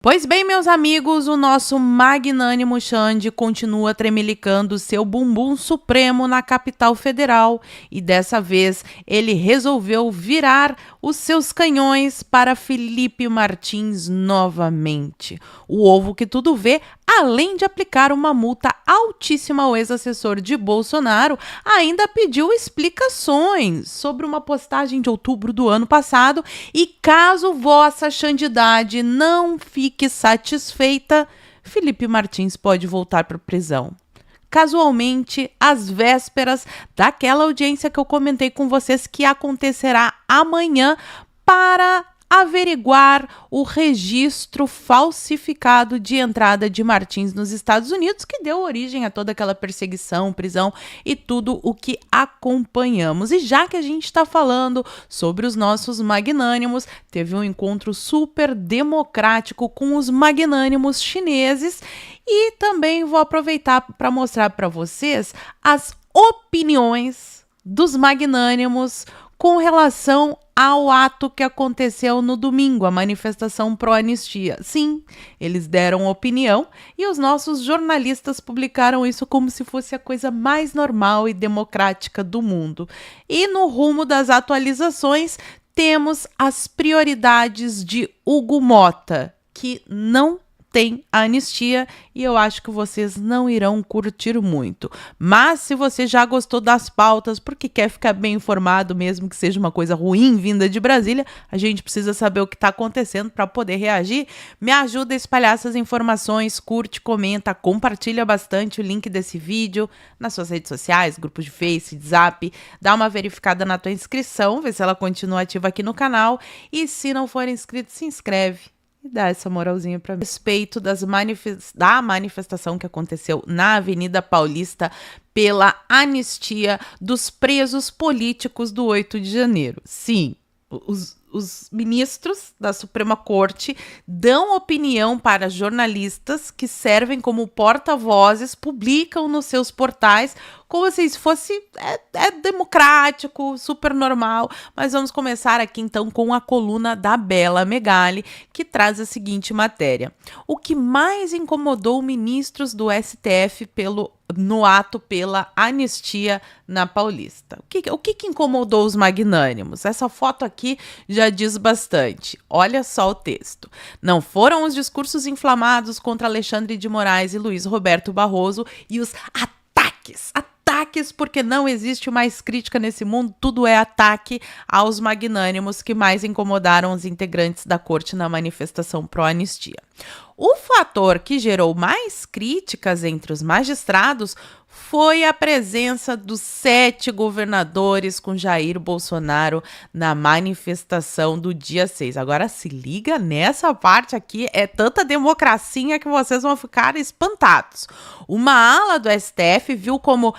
Pois bem, meus amigos, o nosso magnânimo Xande continua tremelicando seu bumbum supremo na capital federal e dessa vez ele resolveu virar os seus canhões para Felipe Martins novamente. O ovo que tudo vê, além de aplicar uma multa altíssima ao ex-assessor de Bolsonaro, ainda pediu explicações sobre uma postagem de outubro do ano passado e caso vossa Xandidade não fique satisfeita, Felipe Martins pode voltar para a prisão. Casualmente, às vésperas daquela audiência que eu comentei com vocês que acontecerá amanhã para averiguar o registro falsificado de entrada de Martins nos Estados Unidos, que deu origem a toda aquela perseguição, prisão e tudo o que acompanhamos. E já que a gente está falando sobre os nossos magnânimos, teve um encontro super democrático com os magnânimos chineses e também vou aproveitar para mostrar para vocês as opiniões dos magnânimos com relação ao ato que aconteceu no domingo, a manifestação pró-anistia. Sim, eles deram opinião e os nossos jornalistas publicaram isso como se fosse a coisa mais normal e democrática do mundo. E no rumo das atualizações, temos as prioridades de Hugo Motta, que não tem a anistia e eu acho que vocês não irão curtir muito. Mas se você já gostou das pautas, porque quer ficar bem informado, mesmo que seja uma coisa ruim vinda de Brasília, a gente precisa saber o que está acontecendo para poder reagir. Me ajuda a espalhar essas informações, curte, comenta, compartilha bastante o link desse vídeo nas suas redes sociais, grupos de Face, WhatsApp, dá uma verificada na tua inscrição, vê se ela continua ativa aqui no canal e se não for inscrito, se inscreve. E dá essa moralzinha para mim. A respeito da manifestação que aconteceu na Avenida Paulista pela anistia dos presos políticos do 8 de janeiro. Sim, os ministros da Suprema Corte dão opinião para jornalistas que servem como porta-vozes, publicam nos seus portais, como se isso fosse democrático, super normal. Mas vamos começar aqui então com a coluna da Bela Megali, que traz a seguinte matéria. O que mais incomodou ministros do STF no ato pela anistia na Paulista? O que incomodou os magnânimos? Essa foto aqui já diz bastante. Olha só o texto. Não foram os discursos inflamados contra Alexandre de Moraes e Luiz Roberto Barroso e os ataques, porque não existe mais crítica nesse mundo, tudo é ataque aos magnânimos que mais incomodaram os integrantes da corte na manifestação pró-anistia. O fator que gerou mais críticas entre os magistrados foi a presença dos 7 governadores com Jair Bolsonaro na manifestação do dia 6. Agora se liga nessa parte aqui, é tanta democracia que vocês vão ficar espantados. Uma ala do STF viu como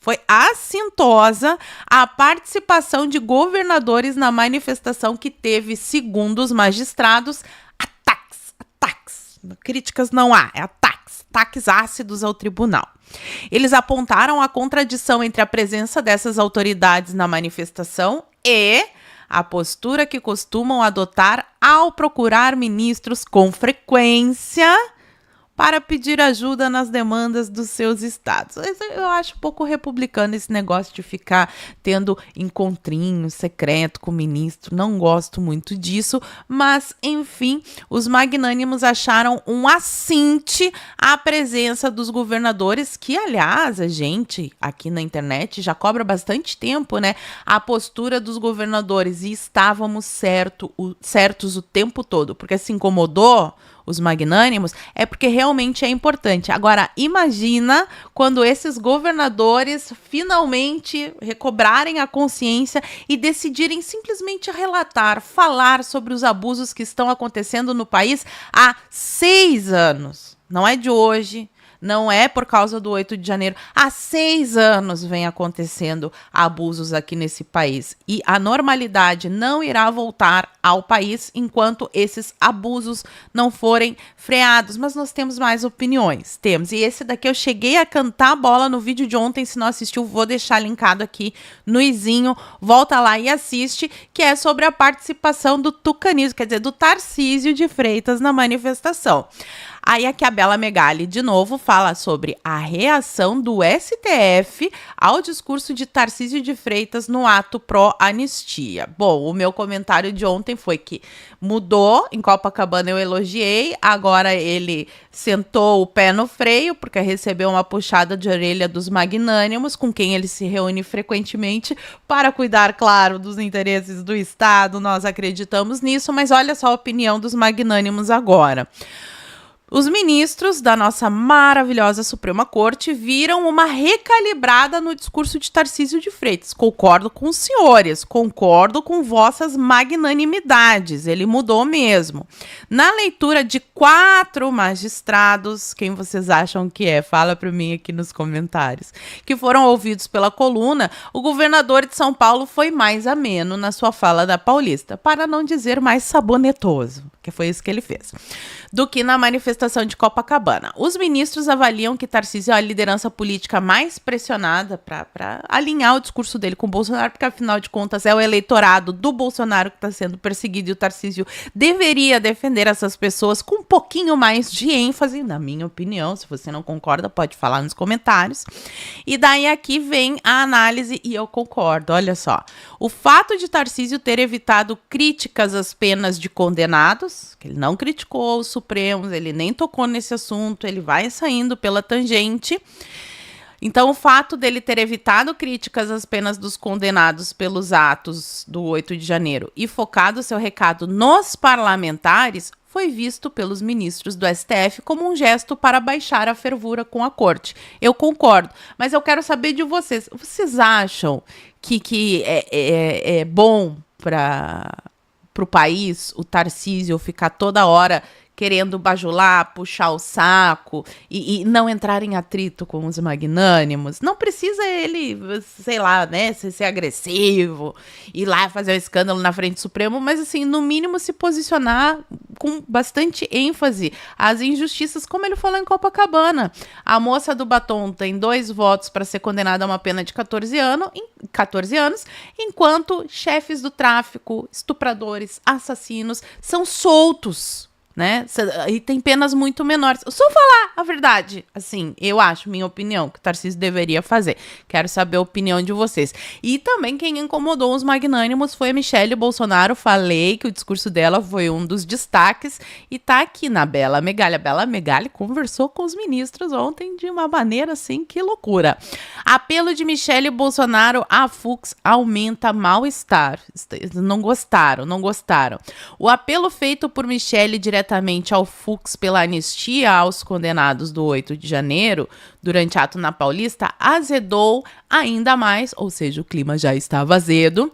foi assintosa a participação de governadores na manifestação que teve, segundo os magistrados, ataques. Críticas não há, ataques ácidos ao tribunal. Eles apontaram a contradição entre a presença dessas autoridades na manifestação e a postura que costumam adotar ao procurar ministros com frequência para pedir ajuda nas demandas dos seus estados. Eu acho um pouco republicano esse negócio de ficar tendo encontrinho secreto com o ministro, não gosto muito disso, mas, enfim, os magnânimos acharam um assinte à presença dos governadores, que, aliás, a gente aqui na internet já cobra bastante tempo, né, a postura dos governadores, e estávamos certos o tempo todo, porque se incomodou os magnânimos, é porque realmente é importante. Agora, imagina quando esses governadores finalmente recobrarem a consciência e decidirem simplesmente falar sobre os abusos que estão acontecendo no país há 6 anos. Não é de hoje, Não é por causa do 8 de janeiro. Há 6 anos vem acontecendo abusos aqui nesse país. E a normalidade não irá voltar ao país enquanto esses abusos não forem freados. Mas nós temos mais opiniões. Temos. E esse daqui eu cheguei a cantar a bola no vídeo de ontem. Se não assistiu, vou deixar linkado aqui no izinho. Volta lá e assiste, que é sobre a participação do tucanismo, quer dizer, do Tarcísio de Freitas na manifestação. Aí aqui a Bela Megali, de novo, fala sobre a reação do STF ao discurso de Tarcísio de Freitas no ato pró-anistia. Bom, o meu comentário de ontem foi que mudou, em Copacabana eu elogiei, agora ele sentou o pé no freio, porque recebeu uma puxada de orelha dos magnânimos, com quem ele se reúne frequentemente, para cuidar, claro, dos interesses do Estado, nós acreditamos nisso, mas olha só a opinião dos magnânimos agora. Os ministros da nossa maravilhosa Suprema Corte viram uma recalibrada no discurso de Tarcísio de Freitas. Concordo com os senhores, concordo com vossas magnanimidades, ele mudou mesmo. Na leitura de 4 magistrados, quem vocês acham que é? Fala para mim aqui nos comentários. Que foram ouvidos pela coluna, o governador de São Paulo foi mais ameno na sua fala da Paulista, para não dizer mais sabonetoso, que foi isso que ele fez, do que na manifestação de Copacabana. Os ministros avaliam que Tarcísio é a liderança política mais pressionada para alinhar o discurso dele com o Bolsonaro, porque afinal de contas é o eleitorado do Bolsonaro que está sendo perseguido e o Tarcísio deveria defender essas pessoas com um pouquinho mais de ênfase, na minha opinião. Se você não concorda, pode falar nos comentários. E daí aqui vem a análise e eu concordo, olha só. O fato de Tarcísio ter evitado críticas às penas de condenados, que ele não criticou os Supremos, ele nem tocou nesse assunto, ele vai saindo pela tangente. Então, o fato dele ter evitado críticas às penas dos condenados pelos atos do 8 de janeiro e focado seu recado nos parlamentares foi visto pelos ministros do STF como um gesto para baixar a fervura com a corte. Eu concordo, mas eu quero saber de vocês. Vocês acham que é bom para o país o Tarcísio ficar toda hora querendo bajular, puxar o saco e não entrar em atrito com os magnânimos? Não precisa ele, sei lá, né, ser agressivo, ir lá fazer um escândalo na frente do Supremo, mas assim, no mínimo se posicionar com bastante ênfase às injustiças, como ele falou em Copacabana. A moça do batom tem 2 votos para ser condenada a uma pena de 14 anos, enquanto chefes do tráfico, estupradores, assassinos são soltos, né? E tem penas muito menores. Só falar a verdade, assim, eu acho, minha opinião, que o Tarcísio deveria fazer. Quero saber a opinião de vocês. E também quem incomodou os magnânimos foi a Michelle Bolsonaro. Falei que o discurso dela foi um dos destaques e tá aqui na Bela Megali. A Bela Megali conversou com os ministros ontem de uma maneira, assim, que loucura. Apelo de Michelle Bolsonaro à Fux aumenta mal-estar. Não gostaram. O apelo feito por Michelle diretamente ao Fux pela anistia aos condenados do 8 de janeiro, durante ato na Paulista, azedou ainda mais, ou seja, o clima já estava azedo,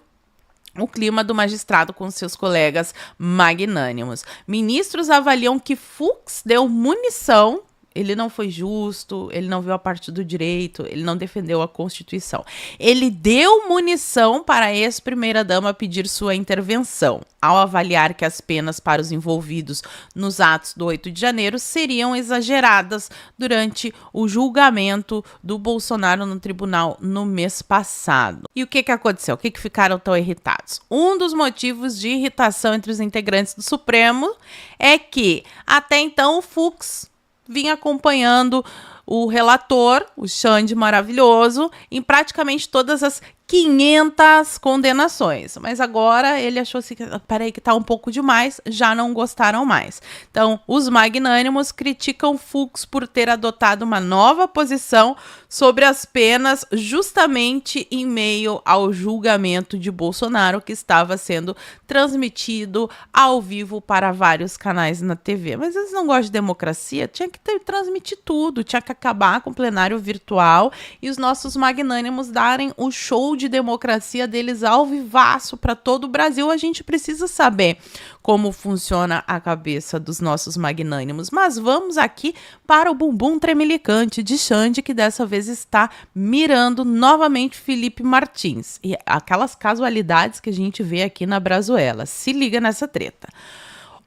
o clima do magistrado com seus colegas magnânimos. Ministros avaliam que Fux deu munição. Ele não foi justo, ele não viu a parte do direito, ele não defendeu a Constituição. Ele deu munição para a ex-primeira-dama pedir sua intervenção, ao avaliar que as penas para os envolvidos nos atos do 8 de janeiro seriam exageradas durante o julgamento do Bolsonaro no tribunal no mês passado. E o que aconteceu? O que ficaram tão irritados? Um dos motivos de irritação entre os integrantes do Supremo é que, até então, o Fux vinha acompanhando o relator, o Xande maravilhoso, em praticamente todas as 500 condenações. Mas agora ele achou assim, peraí que tá um pouco demais, já não gostaram mais. Então, os magnânimos criticam Fux por ter adotado uma nova posição sobre as penas justamente em meio ao julgamento de Bolsonaro, que estava sendo transmitido ao vivo para vários canais na TV. Mas eles não gostam de democracia, tinha que transmitir tudo, tinha que acabar com o plenário virtual e os nossos magnânimos darem o show de de democracia deles ao vivaço para todo o Brasil. A gente precisa saber como funciona a cabeça dos nossos magnânimos. Mas vamos aqui para o bumbum tremelicante de Xande, que dessa vez está mirando novamente Felipe Martins. E aquelas casualidades que a gente vê aqui na Brazuela. Se liga nessa treta.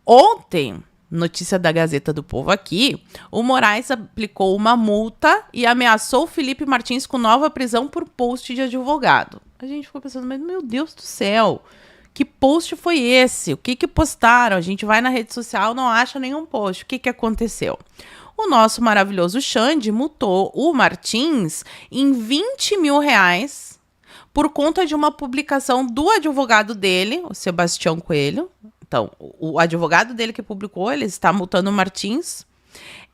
Ontem, notícia da Gazeta do Povo aqui, o Moraes aplicou uma multa e ameaçou Felipe Martins com nova prisão por post de advogado. A gente ficou pensando, mas meu Deus do céu, que post foi esse? O que postaram? A gente vai na rede social, não acha nenhum post. O que aconteceu? O nosso maravilhoso Xande multou o Martins em R$20 mil por conta de uma publicação do advogado dele, o Sebastião Coelho. Então, o advogado dele que publicou, ele está multando o Martins.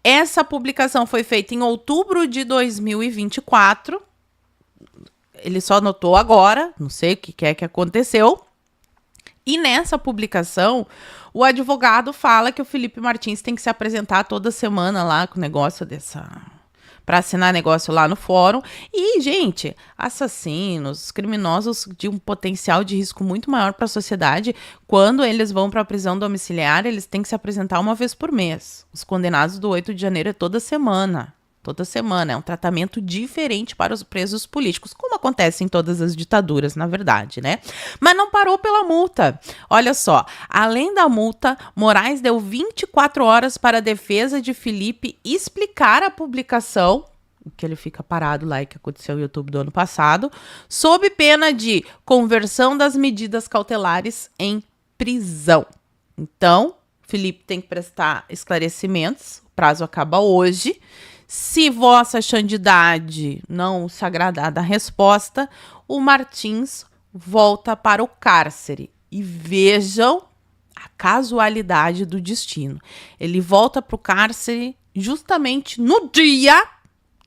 Essa publicação foi feita em outubro de 2024. Ele só notou agora, não sei o que é que aconteceu. E nessa publicação, o advogado fala que o Felipe Martins tem que se apresentar toda semana lá com o negócio para assinar negócio lá no fórum. E, gente, assassinos, criminosos de um potencial de risco muito maior para a sociedade, quando eles vão para a prisão domiciliar, eles têm que se apresentar uma vez por mês. Os condenados do 8 de janeiro é toda semana. Toda semana. É um tratamento diferente para os presos políticos, como acontece em todas as ditaduras, na verdade, né? Mas não parou pela multa. Olha só, além da multa, Moraes deu 24 horas para a defesa de Felipe explicar a publicação, que ele fica parado lá e que aconteceu em outubro do ano passado, sob pena de conversão das medidas cautelares em prisão. Então, Felipe tem que prestar esclarecimentos, o prazo acaba hoje. Se vossa santidade não se agradar da resposta, o Martins volta para o cárcere. E vejam a casualidade do destino. Ele volta para o cárcere justamente no dia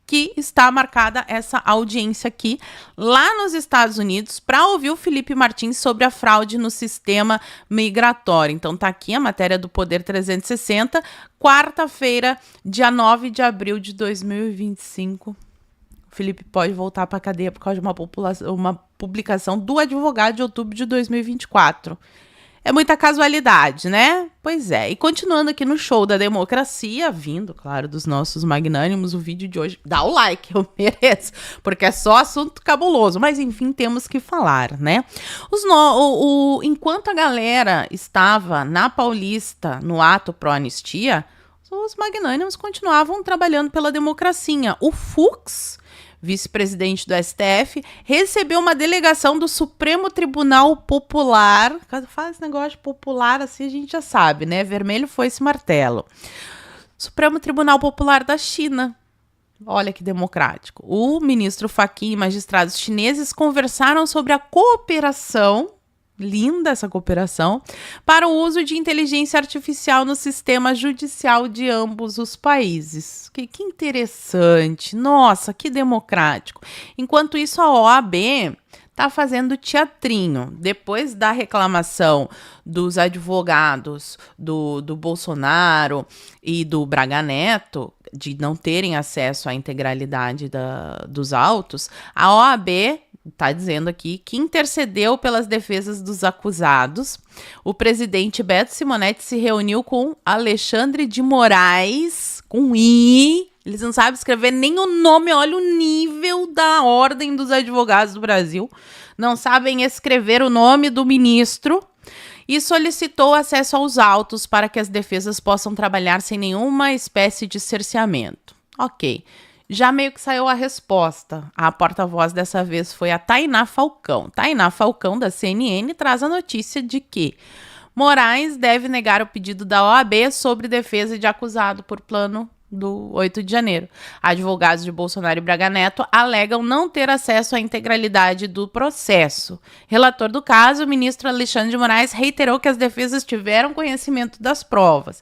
que está marcada essa audiência aqui, lá nos Estados Unidos, para ouvir o Felipe Martins sobre a fraude no sistema migratório. Então tá aqui a matéria do Poder 360, quarta-feira, dia 9 de abril de 2025. O Felipe pode voltar para a cadeia por causa de uma publicação do advogado de outubro de 2024. É muita casualidade, né? Pois é. E continuando aqui no show da democracia, vindo, claro, dos nossos magnânimos, o vídeo de hoje. Dá o like, eu mereço, porque é só assunto cabuloso. Mas, enfim, temos que falar, né? Enquanto a galera estava na Paulista, no ato pró-anistia, os magnânimos continuavam trabalhando pela democracia. O Fux, vice-presidente do STF, recebeu uma delegação do Supremo Tribunal Popular. Quando fala esse negócio de popular, assim a gente já sabe, né? Vermelho foi esse martelo. Supremo Tribunal Popular da China. Olha que democrático. O ministro Fachin e magistrados chineses conversaram sobre a cooperação, linda essa cooperação, para o uso de inteligência artificial no sistema judicial de ambos os países. Que interessante, nossa, que democrático. Enquanto isso, a OAB está fazendo teatrinho. Depois da reclamação dos advogados do Bolsonaro e do Braga Neto, de não terem acesso à integralidade dos autos, a OAB está dizendo aqui que intercedeu pelas defesas dos acusados. O presidente Beto Simonetti se reuniu com Alexandre de Moraes, com I. Eles não sabem escrever nem o nome, olha o nível da ordem dos advogados do Brasil. Não sabem escrever o nome do ministro. E solicitou acesso aos autos para que as defesas possam trabalhar sem nenhuma espécie de cerceamento. Ok. Já meio que saiu a resposta. A porta-voz dessa vez foi a Tainá Falcão. Tainá Falcão, da CNN, traz a notícia de que Moraes deve negar o pedido da OAB sobre defesa de acusado por plano do 8 de janeiro. Advogados de Bolsonaro e Braga Neto alegam não ter acesso à integralidade do processo. Relator do caso, o ministro Alexandre de Moraes, reiterou que as defesas tiveram conhecimento das provas.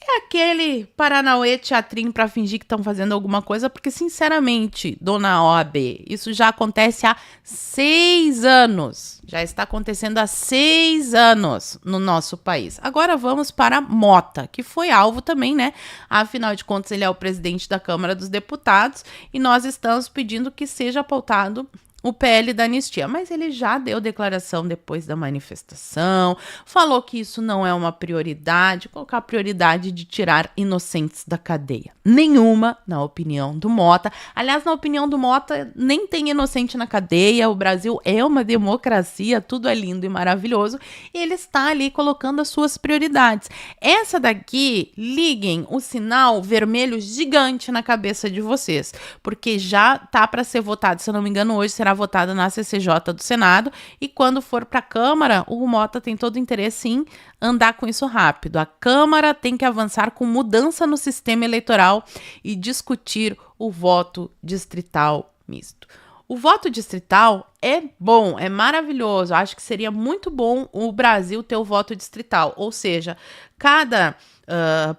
É aquele paranauê teatrinho para fingir que estão fazendo alguma coisa, porque, sinceramente, dona OAB, isso já acontece há 6 anos. Já está acontecendo há 6 anos no nosso país. Agora vamos para Mota, que foi alvo também, né? Afinal de contas, ele é o presidente da Câmara dos Deputados e nós estamos pedindo que seja pautado o PL da anistia, mas ele já deu declaração depois da manifestação, falou que isso não é uma prioridade, colocar a prioridade de tirar inocentes da cadeia. Nenhuma, na opinião do Mota. Aliás, na opinião do Mota, nem tem inocente na cadeia, o Brasil é uma democracia, tudo é lindo e maravilhoso, e ele está ali colocando as suas prioridades. Essa daqui, liguem o sinal vermelho gigante na cabeça de vocês, porque já tá para ser votado, se eu não me engano, hoje será votada na CCJ do Senado, e quando for para a Câmara, o Mota tem todo o interesse em andar com isso rápido. A Câmara tem que avançar com mudança no sistema eleitoral e discutir o voto distrital misto. O voto distrital é bom, é maravilhoso. Acho que seria muito bom o Brasil ter o voto distrital, ou seja, cada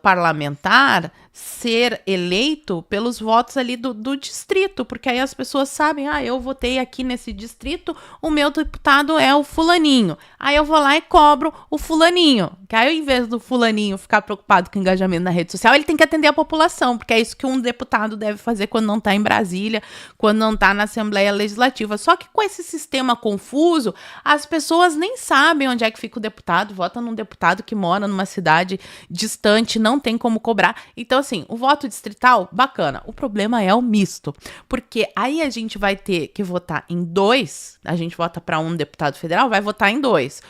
parlamentar ser eleito pelos votos ali do distrito, porque aí as pessoas sabem, eu votei aqui nesse distrito, o meu deputado é o fulaninho, aí eu vou lá e cobro o fulaninho, que aí ao invés do fulaninho ficar preocupado com engajamento na rede social, ele tem que atender a população, porque é isso que um deputado deve fazer quando não está em Brasília, quando não está na Assembleia Legislativa. Só que com esse sistema confuso, as pessoas nem sabem onde é que fica o deputado, vota num deputado que mora numa cidade distante, não tem como cobrar. Então, assim, o voto distrital, bacana. O problema é o misto, porque aí a gente vai ter que votar em dois, a gente vota para um deputado federal, vai votar em dois.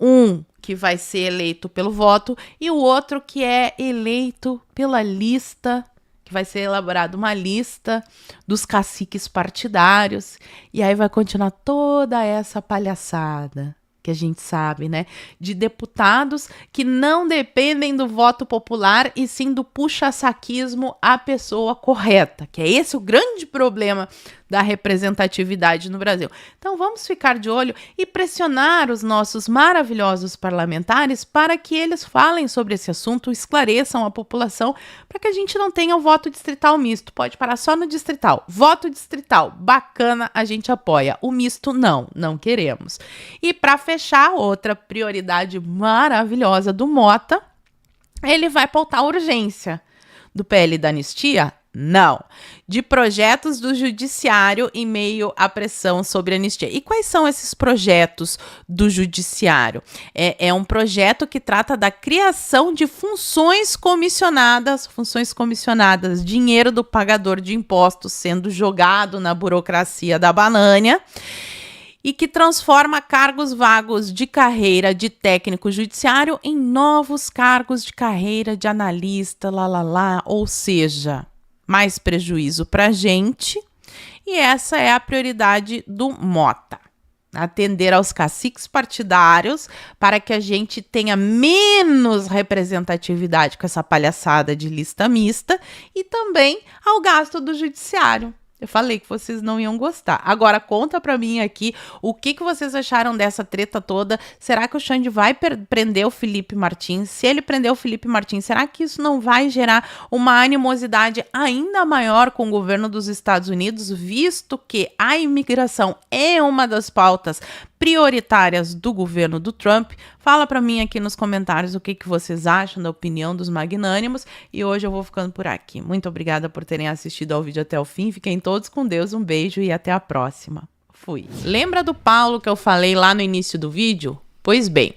Um que vai ser eleito pelo voto e o outro que é eleito pela lista, que vai ser elaborada uma lista dos caciques partidários, e aí vai continuar toda essa palhaçada que a gente sabe, né, de deputados que não dependem do voto popular e sim do puxa-saquismo à pessoa correta, que é esse o grande problema da representatividade no Brasil. Então vamos ficar de olho e pressionar os nossos maravilhosos parlamentares para que eles falem sobre esse assunto, esclareçam a população, para que a gente não tenha o voto distrital misto. Pode parar só no distrital. Voto distrital, bacana, a gente apoia. O misto, não queremos. E para fechar, outra prioridade maravilhosa do Mota, ele vai pautar a urgência do PL da anistia? Não. De projetos do judiciário em meio à pressão sobre a anistia. E quais são esses projetos do judiciário? É um projeto que trata da criação de funções comissionadas, dinheiro do pagador de impostos sendo jogado na burocracia da banânia, e que transforma cargos vagos de carreira de técnico judiciário em novos cargos de carreira de analista, ou seja, mais prejuízo para a gente, e essa é a prioridade do Mota. Atender aos caciques partidários para que a gente tenha menos representatividade com essa palhaçada de lista mista e também ao gasto do judiciário. Eu falei que vocês não iam gostar. Agora, conta pra mim aqui o que vocês acharam dessa treta toda. Será que o Xande vai prender o Felipe Martins? Se ele prender o Felipe Martins, será que isso não vai gerar uma animosidade ainda maior com o governo dos Estados Unidos, visto que a imigração é uma das pautas prioritárias do governo do Trump? Fala pra mim aqui nos comentários o que vocês acham da opinião dos magnânimos, e hoje eu vou ficando por aqui. Muito obrigada por terem assistido ao vídeo até o fim, fiquem todos com Deus, um beijo e até a próxima. Fui! Lembra do Paulo que eu falei lá no início do vídeo? Pois bem,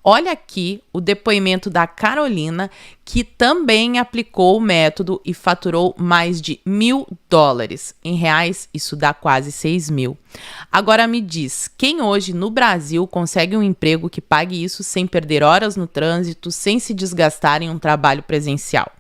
olha aqui o depoimento da Carolina, que também aplicou o método e faturou mais de $1.000. Em reais, isso dá quase 6 mil. Agora me diz, quem hoje no Brasil consegue um emprego que pague isso sem perder horas no trânsito, sem se desgastar em um trabalho presencial?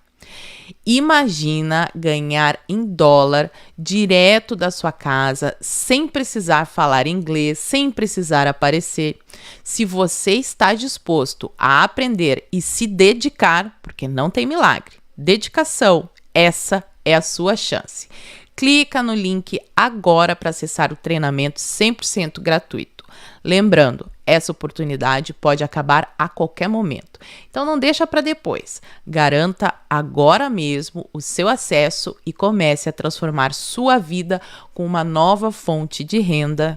Imagina ganhar em dólar direto da sua casa, sem precisar falar inglês, sem precisar aparecer. Se você está disposto a aprender e se dedicar, porque não tem milagre, dedicação, essa é a sua chance. Clica no link agora para acessar o treinamento 100% gratuito. Lembrando, essa oportunidade pode acabar a qualquer momento. Então não deixa para depois. Garanta agora mesmo o seu acesso e comece a transformar sua vida com uma nova fonte de renda